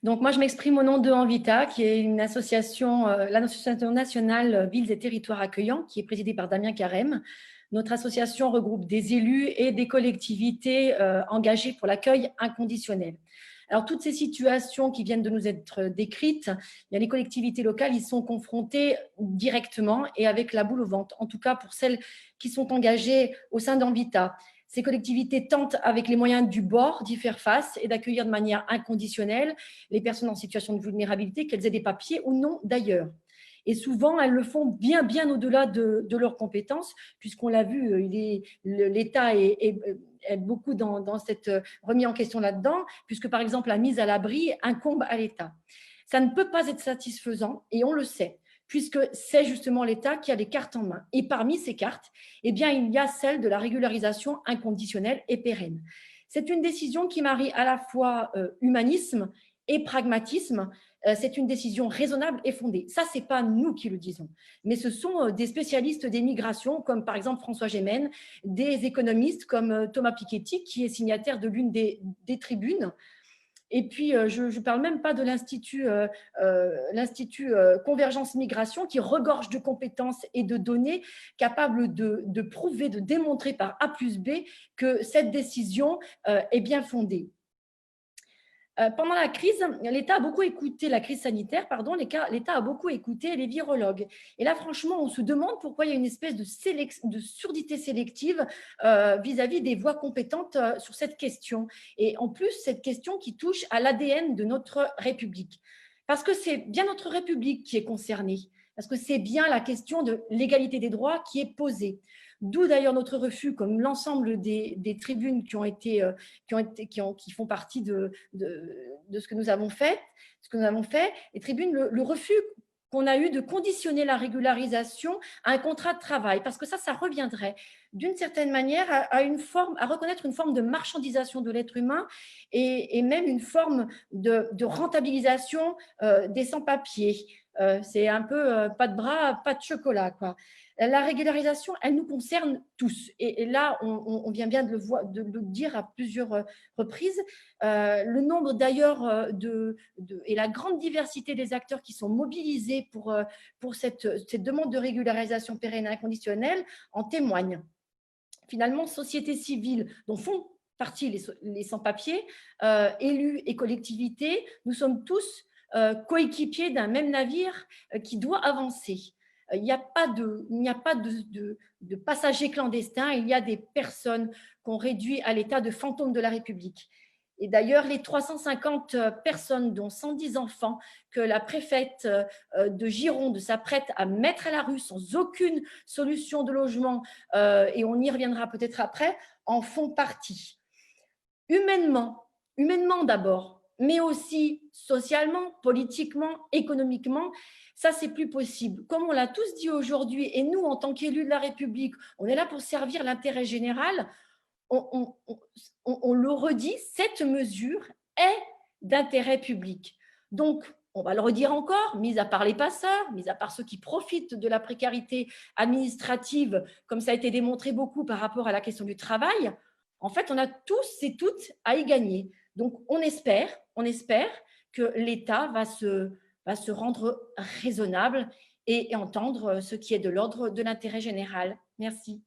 Donc, moi, je m'exprime au nom de Envita, qui est une association, l'association nationale Villes et Territoires Accueillants, qui est présidée par Damien Carême. Notre association regroupe des élus et des collectivités engagées pour l'accueil inconditionnel. Alors, toutes ces situations qui viennent de nous être décrites, les collectivités locales y sont confrontées directement et avec la boule au ventre, en tout cas pour celles qui sont engagées au sein d'Envita. Ces collectivités tentent, avec les moyens du bord, d'y faire face et d'accueillir de manière inconditionnelle les personnes en situation de vulnérabilité, qu'elles aient des papiers ou non d'ailleurs. Et souvent, elles le font bien, bien au-delà de leurs compétences, puisqu'on l'a vu, l'État est beaucoup dans cette remise en question là-dedans, puisque par exemple, la mise à l'abri incombe à l'État. Ça ne peut pas être satisfaisant, et on le sait, puisque c'est justement l'État qui a les cartes en main. Et parmi ces cartes, eh bien, il y a celle de la régularisation inconditionnelle et pérenne. C'est une décision qui marie à la fois humanisme et pragmatisme. C'est une décision raisonnable et fondée. Ça, ce n'est pas nous qui le disons, mais ce sont des spécialistes des migrations, comme par exemple François Gémen, des économistes comme Thomas Piketty, qui est signataire de l'une des tribunes. Et puis, je ne parle même pas de l'Institut Convergence Migration qui regorge de compétences et de données capables de prouver, de démontrer par A plus B que cette décision est bien fondée. Pendant la crise, l'État a beaucoup écouté la crise sanitaire, l'État a beaucoup écouté les virologues. Et là, franchement, on se demande pourquoi il y a une espèce de surdité sélective vis-à-vis des voix compétentes sur cette question. Et en plus, cette question qui touche à l'ADN de notre République. Parce que c'est bien notre République qui est concernée. Parce que c'est bien la question de l'égalité des droits qui est posée. D'où d'ailleurs notre refus, comme l'ensemble des tribunes qui font partie de ce que nous avons fait, les tribunes, le refus qu'on a eu de conditionner la régularisation à un contrat de travail, parce que ça reviendrait d'une certaine manière à reconnaître une forme de marchandisation de l'être humain et même une forme de rentabilisation des sans-papiers. C'est un peu pas de bras, pas de chocolat, quoi. La régularisation, elle nous concerne tous. Et là, on vient bien de le dire à plusieurs reprises. Le nombre d'ailleurs et la grande diversité des acteurs qui sont mobilisés pour cette demande de régularisation pérenne et inconditionnelle en témoignent. Finalement, société civile dont font partie les sans-papiers, élus et collectivités, nous sommes tous coéquipiers d'un même navire qui doit avancer. Il n'y a pas de passagers clandestins, il y a des personnes qu'on réduit à l'état de fantômes de la République. Et d'ailleurs, les 350 personnes, dont 110 enfants, que la préfète de Gironde s'apprête à mettre à la rue sans aucune solution de logement, et on y reviendra peut-être après, en font partie. Humainement d'abord, mais aussi socialement, politiquement, économiquement, ça, c'est plus possible. Comme on l'a tous dit aujourd'hui, et nous, en tant qu'élus de la République, on est là pour servir l'intérêt général, on le redit, cette mesure est d'intérêt public. Donc, on va le redire encore, mis à part les passeurs, mis à part ceux qui profitent de la précarité administrative, comme ça a été démontré beaucoup par rapport à la question du travail, en fait, on a tous et toutes à y gagner. Donc, on espère que l'État va se rendre raisonnable et entendre ce qui est de l'ordre de l'intérêt général. Merci.